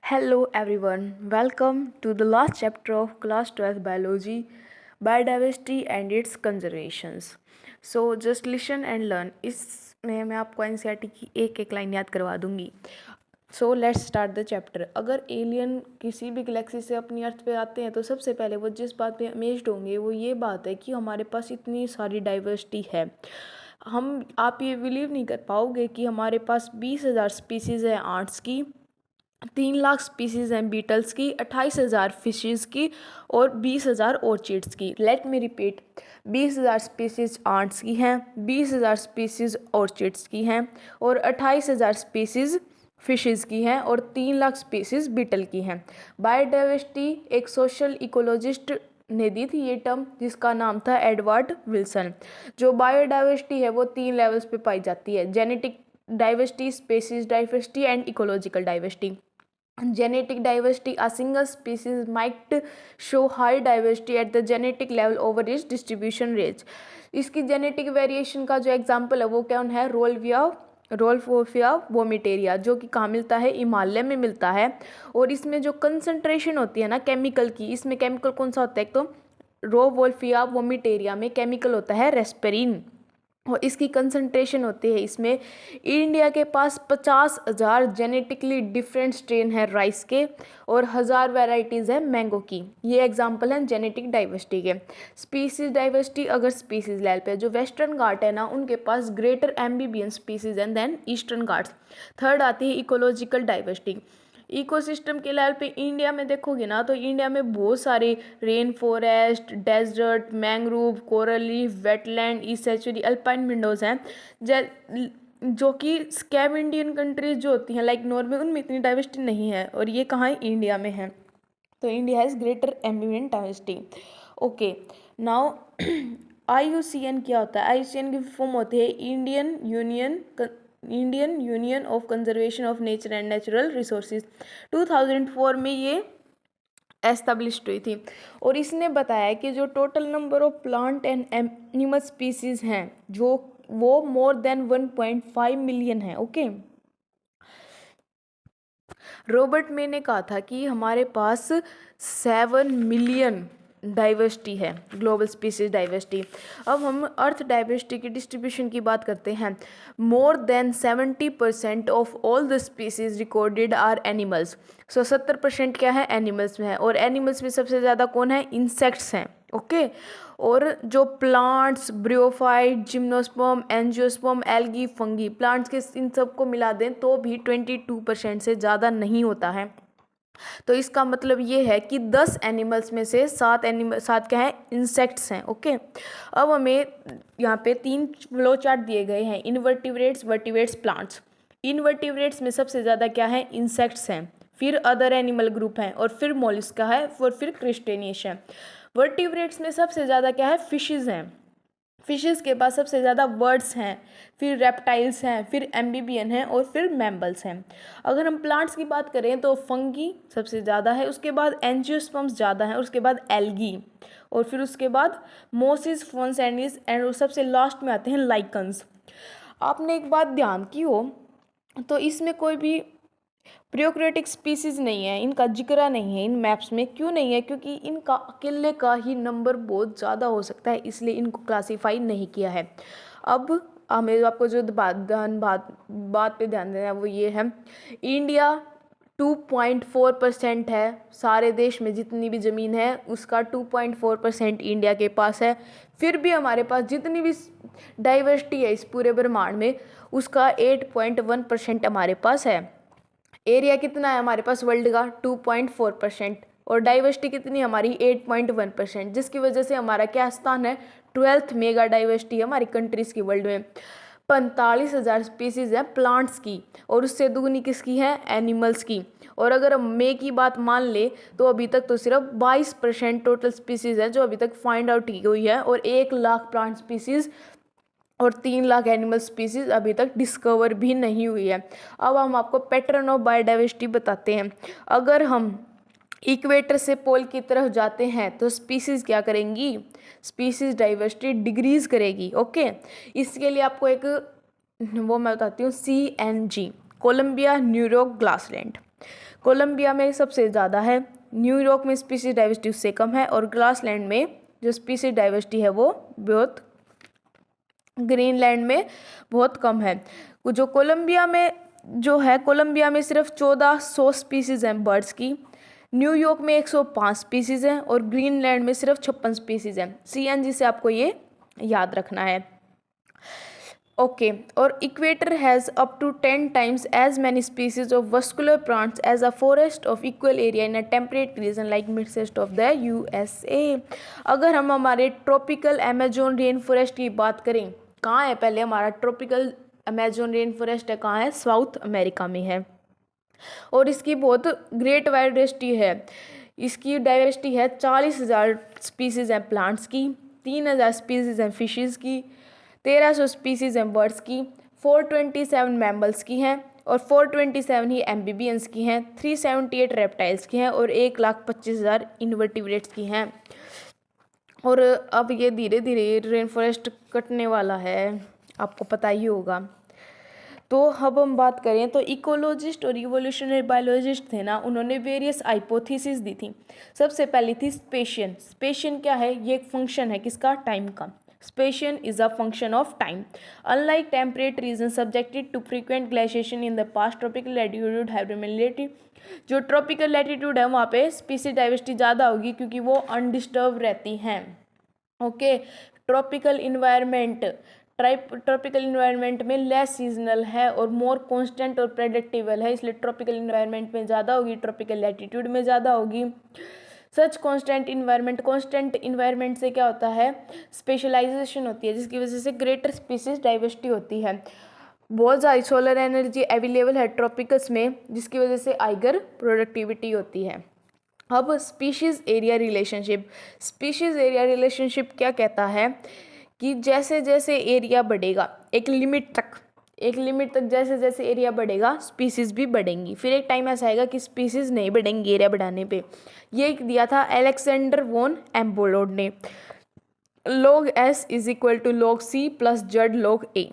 Hello everyone, welcome to the last chapter of class 12 biology, biodiversity and its conservations. So just listen and learn. इसमें मैं आपको NCERT की एक एक line याद करवा दूंगी. So let's start the chapter. अगर एलियन किसी भी गैलेक्सी से अपनी अर्थ पे आते हैं तो सबसे पहले वो जिस बात पे अमेज्ड होंगे वो ये बात है कि हमारे पास इतनी सारी डाइवर्सिटी है. आप ये बिलीव नहीं कर पाओगे कि हमारे पास 20,000 स्पीसीज़ है आर्ट्स की, 3 लाख स्पीसीज़ हैं बीटल्स की, 28,000 फिशेज़ की और 20,000 ऑर्चिड्स की. Late me repeat, 20,000 species arts की हैं, 20,000 स्पीसीज़ ऑर्चिड्स की हैं और 28,000 स्पीसीज़ फिशेज़ की हैं और 3 लाख स्पीसीज़ बीटल की हैं. बायोडाइवर्सिटी एक सोशल इकोलॉजिस्ट ने दी थी ये टर्म, जिसका नाम था एडवर्ड विल्सन. जो बायोडाइवर्सिटी है वो 3 लेवल्स पे पाई जाती है: genetic diversity, species diversity and ecological diversity. Genetic diversity, a single species might show high diversity at the genetic level over its distribution range. इसकी जेनेटिक वेरिएशन का जो एग्जाम्पल है वो कौन है? रोल्फोफिया वोमिटेरिया, जो कि कहाँ मिलता है? हिमालय में मिलता है. और इसमें जो कंसंट्रेशन होती है ना केमिकल की, इसमें केमिकल कौन सा होता है? एक तो रोल्फोफिया वोमिटेरिया में केमिकल होता है रेस्पेरिन और इसकी कंसंट्रेशन होती है इसमें. इंडिया के पास 50,000 जेनेटिकली डिफरेंट स्ट्रेन है राइस के और 1,000 वैरायटीज़ है मैंगो की. ये एग्जांपल हैं जेनेटिक डाइवर्सिटी के. स्पीसीज डाइवर्सिटी, अगर स्पीसीज लेवल पे जो वेस्टर्न घाट है ना उनके पास greater amphibian species and then Eastern Ghats. Third आती है इकोलॉजिकल डाइवर्सिटी. इकोसिस्टम के लेवल पे इंडिया में देखोगे ना तो इंडिया में बहुत सारे rain forest, desert, mangrove, coral reef, wetland, estuary, alpine विंडोज़ हैं जो कि स्कैवेंडियन कंट्रीज जो होती हैं लाइक नॉर्वे, उनमें इतनी डाइवर्सिटी नहीं है और ये कहाँ है? इंडिया में है. तो India has greater ambient diversity. Okay, now IUCN क्या होता है? IUCN की फॉर्म होती है Indian union of conservation of nature and natural resources. 2004 में ये एस्टेब्लिश्ड हुई थी और इसने बताया कि जो total number of plant and animal species हैं जो वो मोर देन 1.5 मिलियन है. ओके, रॉबर्ट मे ने कहा था कि हमारे पास 7 मिलियन डाइवर्सिटी है, ग्लोबल स्पीसीज डाइवर्सिटी. अब हम अर्थ डाइवर्सिटी की डिस्ट्रीब्यूशन की बात करते हैं. More than 70% of all the species recorded are animals. 70% क्या है? एनिमल्स में है. और एनिमल्स में सबसे ज़्यादा कौन है? इंसेक्ट्स हैं. ओके, और जो plants, bryophyte, gymnosperm, angiosperm, algae, fungi, plants के इन सबको मिला दें तो भी 22% से ज़्यादा नहीं होता है. तो इसका मतलब ये है कि 10 एनिमल्स में से 7 क्या है? इंसेक्ट्स हैं. ओके, अब हमें यहाँ पे 3 फ्लो चार्ट दिए गए हैं: इनवर्टिब्रेट्स, वर्टिब्रेट्स, प्लांट्स. इनवर्टिब्रेट्स में सबसे ज़्यादा क्या है? इंसेक्ट्स हैं, फिर अदर एनिमल ग्रुप हैं और फिर मोलिस्का है और फिर क्रिस्टेनियस है. वर्टिब्रेट्स में सबसे ज़्यादा क्या है? फिशेज़ हैं. फिशेस के पास सबसे ज़्यादा बर्ड्स हैं, फिर रेप्टाइल्स हैं, फिर एम्बीबियन हैं और फिर मैम्बल्स हैं. अगर हम प्लांट्स की बात करें तो फंगी सबसे ज़्यादा है, उसके बाद एंजियोस्पर्म्स ज़्यादा हैं, उसके बाद एल्गी और फिर उसके बाद मोसिस, फॉन्सैंडिस एंड सबसे लास्ट में आते हैं लाइकन्स. आपने एक बात ध्यान की हो तो इसमें कोई भी प्रोकैरियोटिक स्पीसीज नहीं है, इनका जिक्र नहीं है इन मैप्स में. क्यों नहीं है? क्योंकि इनका अकेले का ही नंबर बहुत ज़्यादा हो सकता है, इसलिए इनको क्लासीफाई नहीं किया है. अब हमें आपको जो बात पे ध्यान देना है वो ये है: इंडिया 2.4% है. सारे देश में जितनी भी ज़मीन है उसका 2.4% इंडिया के पास है. फिर भी हमारे पास जितनी भी डाइवर्सिटी है इस पूरे ब्रह्मांड में उसका 8.1% हमारे पास है. एरिया कितना है हमारे पास वर्ल्ड का? 2.4%. और डाइवर्सिटी कितनी हमारी? 8.1%, जिसकी वजह से हमारा क्या स्थान है? 12th मेगा डाइवर्सिटी है हमारी कंट्रीज़ की वर्ल्ड में. 45,000 स्पीसीज़ हैं प्लांट्स की और उससे दुगनी किसकी है? एनिमल्स की. और अगर हम मे की बात मान ले तो अभी तक तो सिर्फ 22% टोटल स्पीसीज़ है जो अभी तक फाइंड आउट की हुई है और 1 लाख प्लांट स्पीसीज़ और 3 लाख एनिमल स्पीसीज अभी तक डिस्कवर भी नहीं हुई है. अब हम आपको पैटर्न ऑफ बायोडाइवर्सिटी बताते हैं. अगर हम इक्वेटर से पोल की तरफ जाते हैं तो स्पीसीज क्या करेंगी? स्पीसीज डाइवर्सिटी डिक्रीज करेगी. ओके, इसके लिए आपको एक वो मैं बताती हूँ, CNG, कोलंबिया न्यूरो ग्लासलैंड. कोलंबिया में सबसे ज़्यादा है, न्यूयॉर्क में स्पीसीज डाइवर्सिटी उससे कम है, और ग्रासलैंड में जो स्पीसीज डाइवर्सिटी है वो बहुत, ग्रीनलैंड में बहुत कम है। जो कोलंबिया में जो है, कोलंबिया में सिर्फ 1400 स्पीसीज हैं बर्ड्स की, न्यूयॉर्क में 105 स्पीसीज हैं, और ग्रीनलैंड में सिर्फ 56 स्पीसीज हैं। CNG से आपको ये याद रखना है। ओके, और equator has up to 10 times as many species of vascular plants as a forest of equal area in a temperate region like Midwest of the USA। अगर हम हमारे ट्रॉपिकल अमेजोन रेन फॉरेस्ट की बात करें, कहाँ है पहले हमारा ट्रॉपिकल अमेजोन रेन फॉरेस्ट है, कहाँ है, साउथ अमेरिका में है, और इसकी बहुत ग्रेट डाइवर्सिटी है। इसकी डाइवर्सिटी है 40,000 स्पीसीज हैं प्लांट्स की, 3,000 स्पीसीज हैं फिशेस की, 1300 स्पीसीज हैं बर्ड्स की, 427 मैमल्स की हैं, और 427 ही एम्फीबियंस की हैं, 378 रेप्टाइल्स की हैं, और 1,25,000 इनवर्टिब्रेट्स की हैं। और अब ये धीरे धीरे रेन फॉरेस्ट कटने वाला है, आपको पता ही होगा। तो अब हम बात करें तो इकोलॉजिस्ट और इवोल्यूशनरी बायोलॉजिस्ट थे ना, उन्होंने वेरियस हाइपोथेसिस दी थी। सबसे पहली थी स्पेशियन। स्पेशियन क्या है, ये एक फंक्शन है किसका, टाइम का। Speciation is a function of time. Unlike temperate region subjected to frequent glaciation in the past, tropical latitude have रिमेलेटिव। जो ट्रॉपिकल लैटिट्यूड है वहाँ पे स्पीसीज डाइवर्सिटी ज़्यादा होगी क्योंकि वो अनडिस्टर्ब रहती हैं। Okay, tropical environment, tropical environment में लेस सीजनल है और मोर कांस्टेंट और प्रेडिक्टेबल है, इसलिए ट्रॉपिकल इन्वायरमेंट में ज़्यादा होगी, ट्रॉपिकल लैटिट्यूड में ज़्यादा होगी। सच कांस्टेंट इन्वायरमेंट से क्या होता है, स्पेशलाइजेशन होती है, जिसकी वजह से ग्रेटर स्पीसीज डाइवर्सिटी होती है। बहुत ज़्यादा सोलर एनर्जी अवेलेबल है ट्रॉपिकल्स में, जिसकी वजह से हाइगर प्रोडक्टिविटी होती है। अब species area relationship, species area relationship क्या कहता है कि जैसे जैसे एरिया बढ़ेगा एक लिमिट तक जैसे जैसे एरिया बढ़ेगा स्पीसीज़ भी बढ़ेंगी, फिर एक टाइम ऐसा आएगा कि स्पीसीज़ नहीं बढ़ेंगी एरिया बढ़ाने पे। ये दिया था अलेक्जेंडर वॉन एम्बोलोड ने। log S is equal to log C plus Z log A,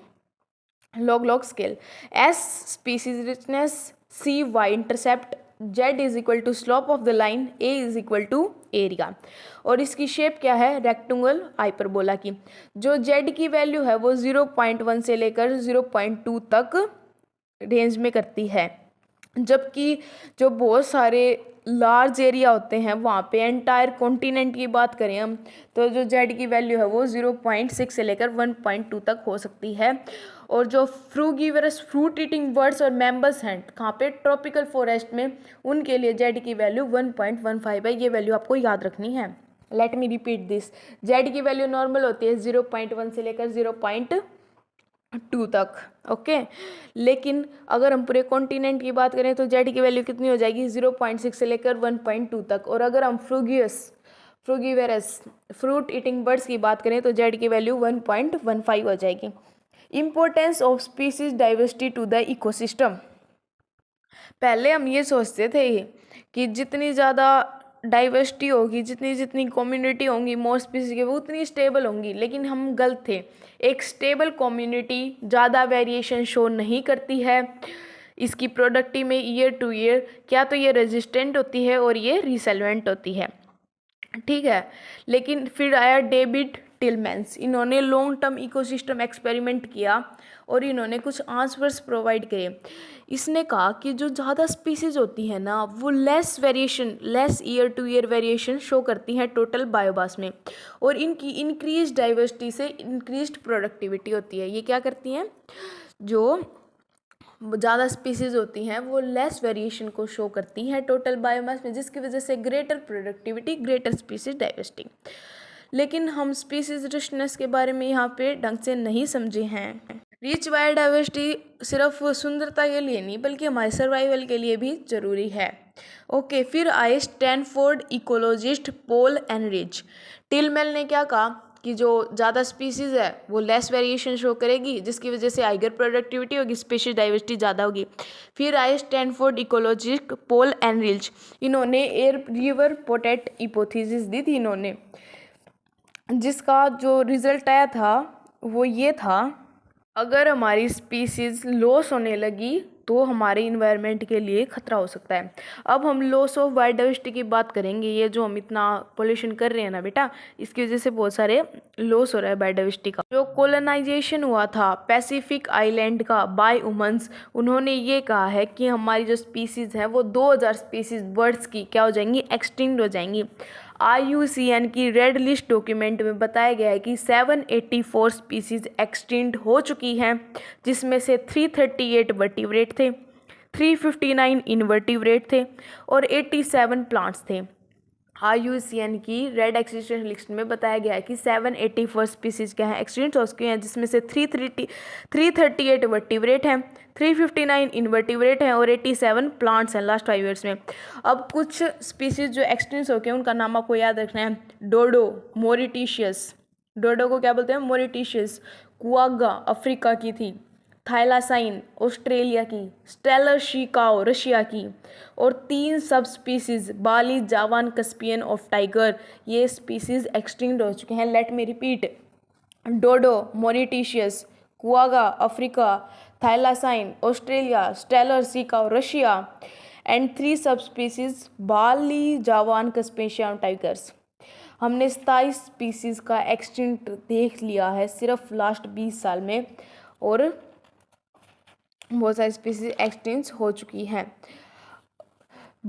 log scale. S species richness, C Y intercept, Z is equal to slope of the line, A is equal to area. और इसकी shape क्या है, rectangle hyperbola की। जो Z की value है वो 0.1 से लेकर 0.2 तक रेंज में करती है, जबकि जो बहुत सारे लार्ज एरिया होते हैं वहाँ पे एंटायर कॉन्टिनेंट की बात करें हम, तो जो Z की वैल्यू है वो 0.6 से लेकर 1.2 तक हो सकती है। और जो फ्रूगीवरस फ्रूट ईटिंग बर्ड्स और मैमल्स हैं कहाँ पे, ट्रॉपिकल फॉरेस्ट में, उनके लिए Z की वैल्यू 1.15 है। ये वैल्यू आपको याद रखनी है। Late me repeat this, Z की वैल्यू नॉर्मल होती है 0.1 से लेकर 0.2 तक। ओके, लेकिन अगर हम पूरे कॉन्टिनेंट की बात करें तो Z की वैल्यू कितनी हो जाएगी, 0.6 से लेकर 1.2 तक। और अगर हम फ्रूगीवरस फ्रूट ईटिंग बर्ड्स की बात करें तो Z की वैल्यू 1.15 हो जाएगी। Importance of species diversity to the ecosystem. पहले हम ये सोचते थे कि जितनी ज़्यादा डाइवर्सिटी होगी, जितनी जितनी कम्युनिटी होंगी मोर स्पीसीज की, वो उतनी स्टेबल होंगी, लेकिन हम गलत थे। एक स्टेबल कम्युनिटी ज़्यादा वेरिएशन शो नहीं करती है इसकी प्रोडक्टिव में ईयर टू ईयर, क्या तो ये रेजिस्टेंट होती है और ये रिसेल्वेंट होती है, ठीक है। लेकिन फिर आया डेविड टिलमैन्स, इन्होंने लॉन्ग टर्म इकोसिस्टम एक्सपेरिमेंट किया और इन्होंने कुछ आंसर्स प्रोवाइड किए। इसने कहा कि जो ज़्यादा स्पीसीज होती है ना वो less year two year variation show करती हैं टोटल बायोमास में, और इनकी इंक्रीज डाइवर्सिटी से इंक्रीज्ड प्रोडक्टिविटी होती है। ये क्या करती हैं, जो ज़्यादा स्पीसीज होती हैं वो लेस वेरिएशन को शो करती हैं टोटल बायोमास में, जिसकी वजह से greater productivity, greater species diversity. लेकिन हम स्पीसीज रिचनेस के बारे में यहाँ पे ढंग से नहीं समझे हैं। रिच बायोडाइवर्सिटी सिर्फ सुंदरता के लिए नहीं बल्कि हमारे सर्वाइवल के लिए भी ज़रूरी है। ओके, फिर आए Stanford ecologist Paul Ehrlich. Tilman ने क्या कहा कि जो ज़्यादा स्पीसीज़ है वो लेस वेरिएशन शो करेगी, जिसकी वजह से हाइगर प्रोडक्टिविटी होगी, स्पीशीज डाइवर्सिटी ज़्यादा होगी। फिर आए स्टैनफोर्ड इकोलॉजिस्ट पॉल एनरिच, इन्होंने एयर रिवर पोटेट हिपोथेसिस दी थी इन्होंने, जिसका जो रिजल्ट आया था वो ये था, अगर हमारी स्पीसीज़ लॉस होने लगी तो हमारे इन्वायरमेंट के लिए खतरा हो सकता है। अब हम लॉस ऑफ बायोडाइवर्सिटी की बात करेंगे। ये जो हम इतना पोल्यूशन कर रहे हैं ना बेटा, इसकी वजह से बहुत सारे लॉस हो रहा है बायोडाइवर्सिटी का। जो कोलोनाइजेशन हुआ था पैसिफिक आइलैंड का बाय ह्यूमंस, उन्होंने ये कहा है कि हमारी जो स्पीसीज़ हैं वो 2000 स्पीसीज़ बर्ड्स की क्या हो जाएंगी, एक्सटिंक्ट हो जाएंगी। IUCN की रेड लिस्ट डॉक्यूमेंट में बताया गया है कि 784 स्पीसीज एक्सटिंक्ट हो चुकी हैं, जिसमें से 338 वर्टिब्रेट थे, 359 इनवर्टिब्रेट थे और 87 प्लांट्स थे। IUCN की रेड एक्सटिंक्शन लिस्ट में बताया गया है कि 784 स्पीसीज क्या है, एक्सटिंक्ट हो चुकी हैं, जिसमें से 338 वर्टिब्रेट हैं, 359 इनवर्टिब्रेट हैं और 87 प्लांट्स हैं लास्ट 5 ईयर्स में। अब कुछ स्पीसीज जो एक्सटिंक्ट हो गए उनका नाम आपको याद रखना है। डोडो मॉरिटिशियस, डोडो को क्या बोलते हैं, मॉरिटिशियस। कुआगा अफ्रीका की थी, थाइलासाइन ऑस्ट्रेलिया की, स्टेलर शिकाओ रशिया की और 3 subspecies Bali, Javan, Caspian of tiger, ये स्पीसीज एक्सटिंक्ट हो चुके हैं। Let me repeat, dodo Mauritius, quagga Africa, thylacine Australia, Steller sea cow Russia and 3 subspecies Bali, जावान, कस्पेशियन tigers. हमने 27 species का extinct देख लिया है सिर्फ लास्ट 20 साल में और बहुत सारी स्पीसीज एक्सटिंक्ट हो चुकी हैं।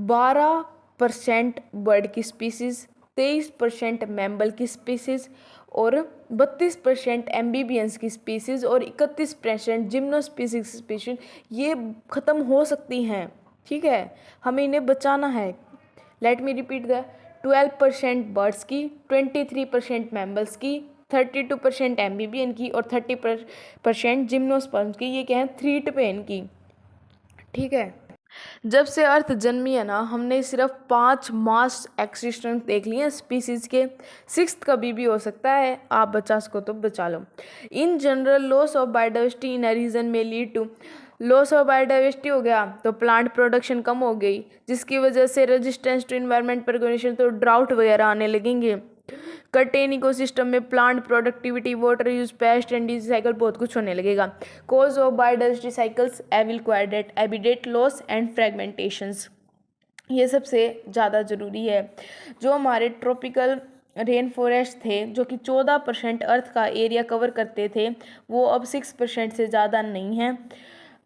12% बर्ड की स्पीसीज, 23% मैमल की स्पीसीज और 32% एम्बीबियंस की स्पीसीज और 31% जिम्नोस्पीसीज स्पीशीज ये ख़त्म हो सकती हैं। ठीक है, हमें इन्हें बचाना है। Late me repeat the 12% birds की, 23% मैमल्स की, 32% एम्बीबियन की और 30% जिम्नोस्पर्म्स की। ये क्या है, थ्रीट पे इनकी। ठीक है, जब से अर्थ जन्मी है ना, हमने सिर्फ 5 मास एक्सिस्टेंस देख लिए हैं स्पीसीज के। 6th कभी भी हो सकता है, आप बचा सको तो बचा लो। In general loss of biodiversity in a region में lead to, loss of biodiversity हो गया तो प्लांट प्रोडक्शन कम हो गई, जिसकी वजह से रेजिस्टेंस टू इन्वायरमेंट परगोनेशन, तो ड्राउट वगैरह आने लगेंगे। कर्टेन इकोसिस्टम में plant productivity, water use, pest and disease cycle, बहुत कुछ होने लगेगा। Cause of biodiversity cycles, evil quartet, habitat loss and fragmentations, ये सबसे ज़्यादा ज़रूरी है। जो हमारे ट्रॉपिकल रेन फॉरेस्ट थे जो कि 14% अर्थ का एरिया कवर करते थे, वो अब 6% से ज़्यादा नहीं हैं।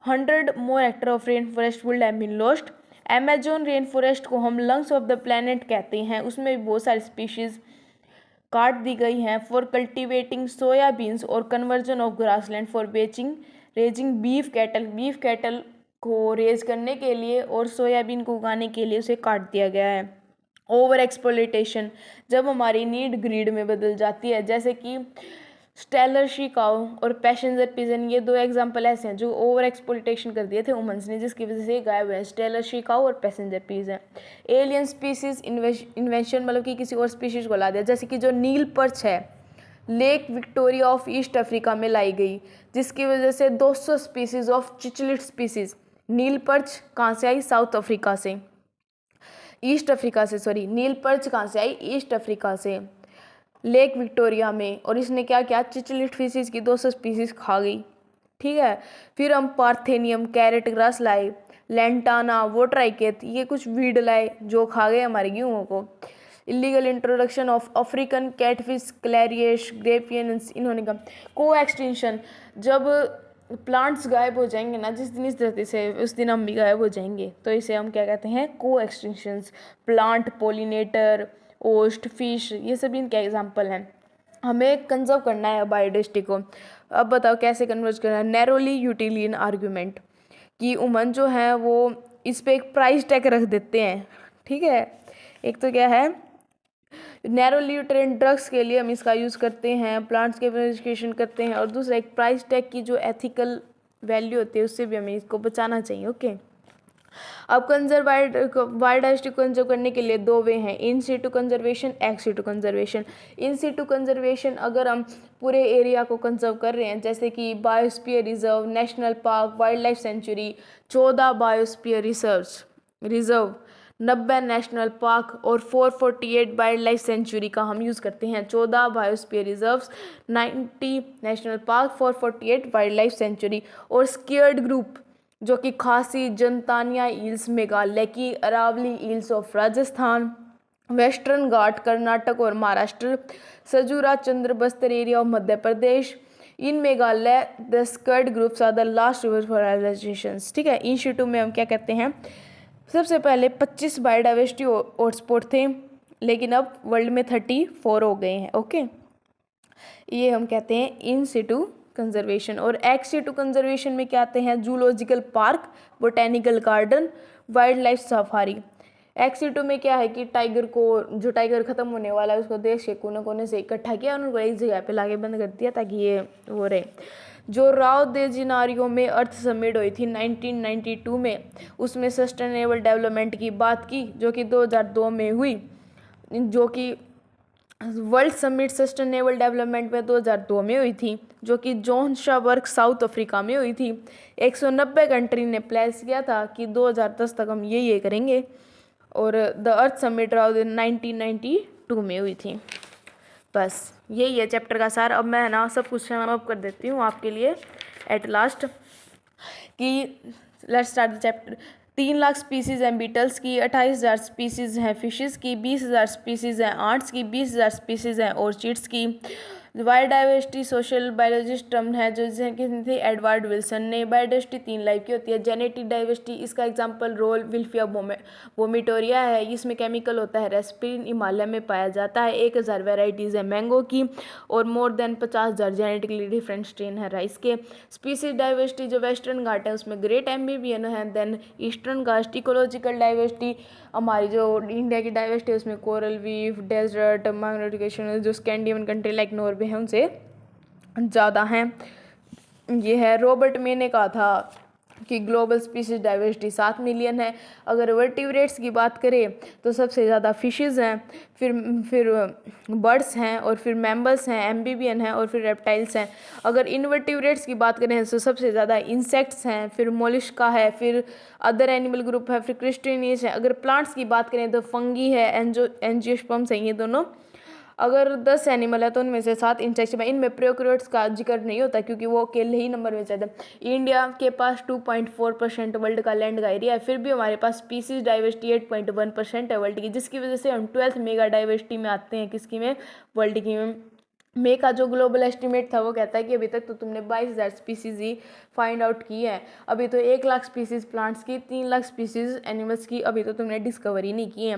100 more hectare of rain forest would have been lost. Amazon rain forest को हम लंग्स ऑफ द प्लैनेट कहते हैं, उसमें भी बहुत सारी स्पीशीज़ काट दी गई हैं फॉर कल्टिवेटिंग सोयाबीन्स और conversion of grassland for raising beef cattle को रेज करने के लिए और सोयाबीन को उगाने के लिए उसे काट दिया गया है। ओवर एक्सप्लॉइटेशन, जब हमारी नीड ग्रीड में बदल जाती है, जैसे कि स्टेलर शिकाओ और पैसेंजर पिजन, ये 2 एग्जाम्पल ऐसे हैं जो ओवर एक्सप्लॉइटेशन कर दिए थे वुमेन्स ने, जिसकी वजह से गायब हुए, स्टेलर शिकाओ और passenger pigeon. Alien species invention, मतलब कि किसी और स्पीशीज को ला दिया, जैसे कि जो नील पर्च है Lake Victoria of East Africa में लाई गई, जिसकी वजह से 200 species of cichlid species, Nile perch कहाँ से आई, साउथ अफ्रीका से, ईस्ट अफ्रीका से, सॉरी, नील पर्च कहाँ से आई, ईस्ट अफ्रीका से, लेक विक्टोरिया में, और इसने क्या किया, चिचलिट फिशेज की 200 स्पीसीज खा गई। ठीक है, फिर हम पार्थेनियम, कैरेट ग्रास लाए, लेंटाना, वोट्राइकेट, ये कुछ वीड लाए जो खा गए हमारे गेहूँ को। Illegal introduction of African catfish, Clarias, gariepinus, इन्होंने कहा। को एक्सटिंक्शन, जब प्लांट्स गायब हो जाएंगे ना जिस दिन इस धरती से, उस दिन हम भी गायब हो जाएंगे, तो इसे हम क्या कहते हैं, को एक्सटिंक्शंस। प्लांट पोलिनेटर, ओस्ट, फिश, ये सब इनके एग्जाम्पल हैं। हमें कंजर्व करना है बायोडाइवर्सिटी को। अब बताओ कैसे कन्वर्ज करना है। नैरोली यूटिलियन आर्ग्यूमेंट, कि उमन जो है वो इस पे एक प्राइस टैग रख देते हैं। ठीक है, एक तो क्या है, नैरोली यूटिलियन ड्रग्स के लिए हम इसका यूज़ करते हैं, प्लांट्स के प्यूरिफिकेशन करते हैं, और दूसरा एक प्राइस टैग की जो एथिकल वैल्यू होती है उससे भी हमें इसको बचाना चाहिए। ओके, अब बायोडाइवर्सिटी को कंजर्व करने के लिए 2 वे हैं, in situ conservation, ex situ conservation. In situ conservation, अगर हम पूरे एरिया को कंजर्व कर रहे हैं, जैसे कि biosphere reserve, national park, wild life century, 14 biosphere reserve, 90 national park और 448 वाइल्ड लाइफ सेंचुरी का हम यूज़ करते हैं। 14 biosphere reserves, 90 national park, 448 wild life sanctuary. और स्केयर्ड ग्रुप, जो कि खासी, जंतानिया ईल्स मेघालय की, Aravalli hills of Rajasthan, Western Ghat Karnataka और महाराष्ट्र, सजूरा Chandra Bastar area of Madhya Pradesh. In Meghalaya the sacred groups are the last river फॉरेलाइजेशन। ठीक है, इन शीटों में हम क्या कहते हैं, सबसे पहले 25 बायोडाइवर्सिटी हॉटस्पॉट थे, लेकिन अब वर्ल्ड में 34 हो गए हैं। ओके, ये हम कहते हैं इन सिटू कंजर्वेशन। और एक्स सिटू कंजर्वेशन में क्या आते हैं, zoological park, botanical garden, wild life safari. Ex situ में क्या है कि टाइगर को, जो टाइगर खत्म होने वाला है उसको देश के कोने कोने से इकट्ठा किया, उनको एक जगह पे लाके बंद कर दिया ताकि ये वो रहे। जो राव दे जिनारियो में अर्थ समिट हुई थी 1992 में, उसमें सस्टेनेबल डेवलपमेंट की बात की, जो कि 2002 में हुई। जो कि वर्ल्ड समिट सस्टेनेबल डेवलपमेंट में 2002 में हुई थी, जो कि जोहान्सबर्ग साउथ अफ्रीका में हुई थी। 190 कंट्री ने प्लेस किया था कि 2010 तक हम ये करेंगे। और द अर्थ समिट 1992 में हुई थी। बस यही है चैप्टर का सार। अब मैं ना सब कुछ सम अप कर देती हूँ आपके लिए एट लास्ट कि let's start the chapter. 3 lakh species हैं बीटल्स की, 28,000 स्पीसीज़ हैं फिशेस की, 20,000 स्पीसीज़ हैं आर्ट्स की, 20,000 स्पीसीज़ हैं ऑर्चिड्स की। बायोडाइवर्सिटी सोशल बायोलॉजिस्ट टर्म है जो जिसे किसी थे एडवर्ड विल्सन ने। बायोडाइवर्सिटी 3 लाइफ की होती है। जेनेटिक डाइवर्सिटी, इसका एग्जांपल रोल विल्फिया वोमिटोरिया है, इसमें केमिकल होता है रेस्पिन, हिमालय में पाया जाता है। 1,000 वेराइटीज़ है मैंगो की और more than 50,000 genetically different strain है राइस के। स्पीसीज डाइवर्सिटी जो वेस्टर्न घाट है उसमें ग्रेट एम्फीबियन है। देन ईस्टर्न घाट। इकोलॉजिकल डाइवर्सिटी हमारी जो इंडिया की डाइवर्सिटी है उसमें कोरल रीफ, डेजर्ट, मैग्निफिकेशन, जो स्कैंडिनेवियन कंट्री लाइक नॉर्वे है उनसे ज़्यादा हैं। ये है रॉबर्ट मे ने कहा था कि ग्लोबल स्पीसीज डाइवर्सिटी 7 मिलियन है। अगर वर्टिब्रेट्स की बात करें तो सबसे ज़्यादा फिशेस हैं, फिर बर्ड्स हैं और फिर मैमल्स हैं, एम्फीबियन हैं और फिर रेप्टाइल्स हैं। अगर इनवर्टिब्रेट्स की बात करें तो सबसे ज़्यादा इंसेक्ट्स हैं, फिर मोलिस्का है, फिर अदर एनिमल ग्रुप है, फिर क्रिस्टेनियस है। अगर प्लांट्स की बात करें तो फंगी है, एंजियोस्पर्म्स हैं, ये दोनों। अगर 10 एनिमल है तो उनमें से 7 इंसेक्ट्स में। इनमें प्रोकैरियोट्स का जिक्र नहीं होता क्योंकि वो अकेले ही नंबर में ज़्यादा। इंडिया के पास 2.4% वर्ल्ड का लैंड का एरिया है, फिर भी हमारे पास स्पीसीज डाइवर्सिटी 8.1% है वर्ल्ड की, जिसकी वजह से हम 12th मेगा डाइवर्सिटी में आते हैं। किसकी में? वर्ल्ड की में। मे का जो ग्लोबल एस्टिमेट था वो कहता है कि अभी तक तो तुमने 22,000 स्पीसीज ही फाइंड आउट की है। अभी तो 1 लाख स्पीसीज प्लांट्स की, 3 लाख स्पीसीज एनिमल्स की अभी तो तुमने डिस्कवरी नहीं की है।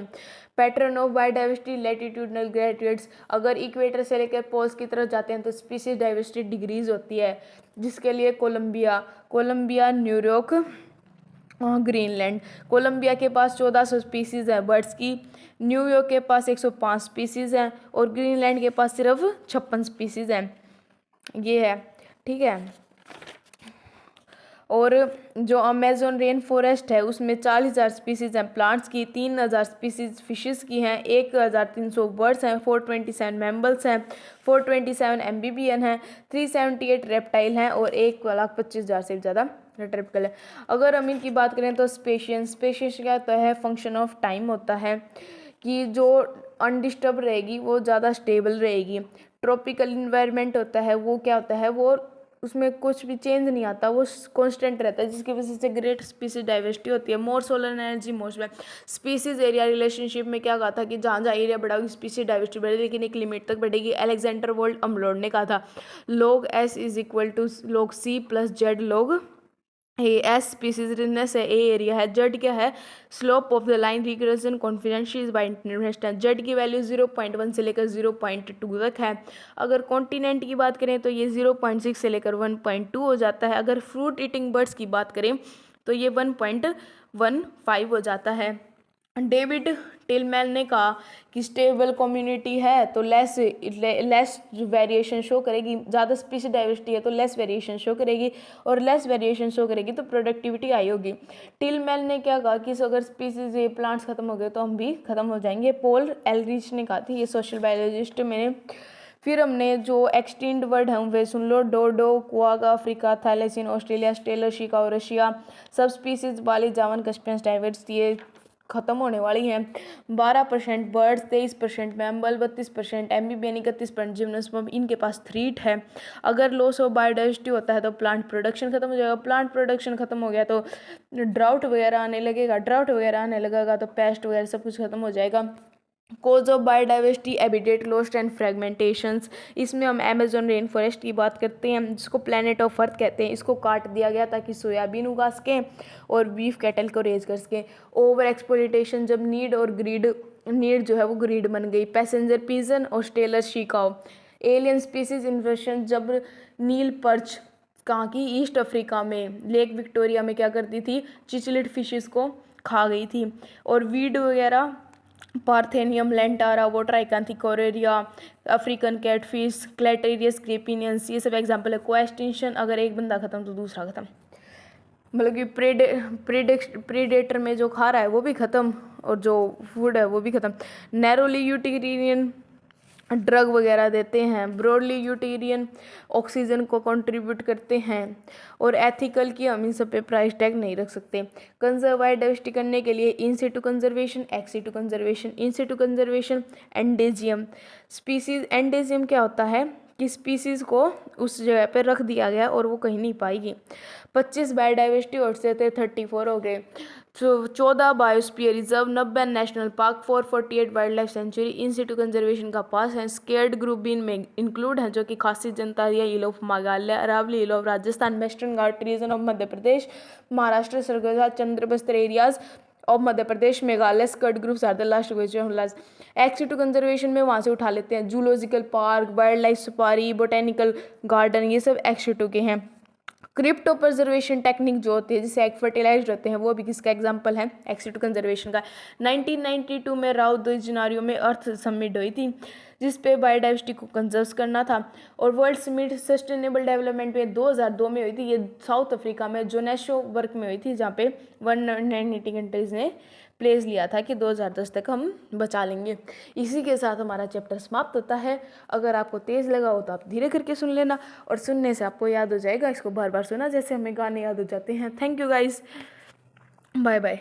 Pattern of biodiversity latitudinal graduates. अगर इक्वेटर से लेकर पोल्स की तरफ जाते हैं तो स्पीसीज डाइवर्सिटी डिग्रीज होती है, जिसके लिए कोलंबिया, न्यूयॉर्क, ग्रीनलैंड। कोलंबिया के पास 1400 स्पीसीज़ हैं बर्ड्स की, न्यूयॉर्क के पास 105 स्पीसीज़ हैं और ग्रीनलैंड के पास सिर्फ 56 स्पीसीज़ हैं। ये है, ठीक है। और जो अमेज़न रेन फॉरेस्ट है उसमें 40,000 स्पीसीज़ हैं प्लांट्स की, 3,000 स्पीसीज़ फिशेस की हैं, 1,300 बर्ड्स हैं, 427 मैमल्स हैं, 427 एम्फीबियन हैं, 378 रेप्टाइल हैं और 1,25,000 से ज़्यादा रेप्टिकल है। अगर हम इनकी बात करें तो स्पेशियस क्या होता है? फंक्शन ऑफ टाइम होता है कि जो अनडिस्टर्ब रहेगी वो ज़्यादा स्टेबल रहेगी। ट्रॉपिकल इन्वायरमेंट होता है वो क्या होता है? वो उसमें कुछ भी चेंज नहीं आता, वो कांस्टेंट रहता है, जिसकी वजह से ग्रेट स्पीसीज डाइवर्सिटी होती है। More solar energy most species area relationship में क्या कहा था कि जहाँ जहाँ एरिया बढ़ा स्पीसीज डाइवर्सिटी बढ़ेगी, लेकिन एक लिमिट तक बढ़ेगी। अलेक्जेंडर वोल्ट अम्लोड ने कहा था log S is equal to log C plus Z log A. S species richness है, ए एरिया है, जेड क्या है? Slope of the line regression confidential by international. Z की वैल्यू 0.1 से लेकर 0.2 तक है। अगर कॉन्टिनेंट की बात करें तो ये 0.6 से लेकर 1.2 हो जाता है। अगर फ्रूट ईटिंग बर्ड्स की बात करें तो ये 1.15 हो जाता है। डेविड टिलमैन ने कहा कि स्टेबल कम्युनिटी है तो लेस वेरिएशन शो करेगी, ज़्यादा स्पीशीज डाइवर्सिटी है तो लेस वेरिएशन शो करेगी, और लेस वेरिएशन शो करेगी तो प्रोडक्टिविटी आई होगी। टिलमैन ने क्या कहा कि अगर स्पीसीज ये प्लांट्स खत्म हो गए तो हम भी खत्म हो जाएंगे। पॉल एलरिच ने कहा थी, ये सोशल बायोलॉजिस्ट मैंने। फिर हमने जो एक्सटिंक्ट वर्ड हैं वे सुन लो। डोडो, कुआगा अफ्रीका, थैलेसिन ऑस्ट्रेलिया, स्टेलर शिका और रशिया। सब स्पीसीज बाली जावन कस्पियंस डाइवर्स, ये ख़त्म होने वाली हैं। 12% बर्ड्स, 23% मैम्बल, 32% एम्फीबियन, 31% जिम्नोस्पर्म, इनके पास थ्रीट है। अगर लॉस ऑफ बायोडाइवर्सिटी होता है तो प्लांट प्रोडक्शन खत्म हो जाएगा। प्लांट प्रोडक्शन खत्म हो गया तो ड्राउट वगैरह आने लगेगा। ड्राउट वगैरह आने लगेगा तो पेस्ट वगैरह सब कुछ खत्म हो जाएगा। Cause of biodiversity, habitat lost and fragmentations. इसमें हम अमेजोन रेन फॉरेस्ट की बात करते हैं, जिसको प्लेनेट ऑफ अर्थ कहते हैं। इसको काट दिया गया ताकि सोयाबीन उगा सकें और बीफ कैटल को रेज कर सकें। ओवर एक्सप्लॉइटेशन, जब नीड और ग्रीड, नीड जो है वो ग्रीड बन गई। पैसेंजर पीजन और स्टेलर शिकाओ। एलियन स्पीसीज इन्वेशन, जब नील पर्च कहाँ की, ईस्ट अफ्रीका में लेक विक्टोरिया में क्या करती थी, चिचलिड फिशेस को खा गई थी। और वीड वगैरह, पार्थेनियम लैंटारा, वोट्राइकांथिकोरेरिया, अफ्रीकन कैटफिश, क्लेटेरियस क्रेपिनियंस, ये सब एग्जांपल है। कोएक्सटिंक्शन, अगर एक बंदा खत्म तो दूसरा खत्म, मतलब कि प्रीडेटर में जो खा रहा है वो भी खत्म और जो फूड है वो भी खत्म। नैरोली यूटिलिटेरियन, ड्रग वगैरह देते हैं। ब्रॉडली यूटिलिटेरियन, ऑक्सीजन को कंट्रीब्यूट करते हैं। और एथिकल की हम इन सब पे प्राइस टैग नहीं रख सकते। कंजर्व बायोडाइवर्सिटी करने के लिए in situ conservation, ex situ conservation. In situ conservation, endemism species. Endemism क्या होता है कि स्पीसीज को उस जगह पे रख दिया गया और वो कहीं नहीं पाएगी। 25 बायोडाइवर्सिटी और से थे 34 हो गए। 14 biosphere reserve, 90 national park, 448 wild life sanctuary. In situ conservation का पास है। स्केर्ड ग्रुप भी इनमें इंक्लूड है, जो कि खासी जनता या hill of Meghalaya, Aravalli hill of Rajasthan, Western Ghat region of Madhya Pradesh, Maharashtra, Surguja, Chandrabastar areas of Madhya Pradesh, Meghalaya. Sacred groups are the last ex situ conservation में वहाँ से उठा लेते हैं। Zoological park, wild life safari, botanical garden, ये सब एक्स टू के हैं। क्रिप्टो प्रिजर्वेशन टेक्निक जो होती है, जिससे एग फर्टिलाइज होते हैं, वो भी किसका एग्जांपल है, एक्सिटू कंजर्वेशन का। 1992 में राउ दो जिनारियो में अर्थ समिट हुई थी, जिस पे बायोडाइवर्सिटी को कंजर्व करना था। और वर्ल्ड समिट सस्टेनेबल डेवलपमेंट में 2002 में हुई थी। ये साउथ अफ्रीका में जोनेसबर्ग में हुई थी, जहाँ पे 190 कंट्रीज़ ने प्लेस लिया था कि 2010 तक हम बचा लेंगे। इसी के साथ हमारा चैप्टर समाप्त होता है। अगर आपको तेज़ लगा हो तो आप धीरे करके सुन लेना, और सुनने से आपको याद हो जाएगा। इसको बार बार सुना जैसे हमें गाने याद हो जाते हैं। Thank you guys, bye bye.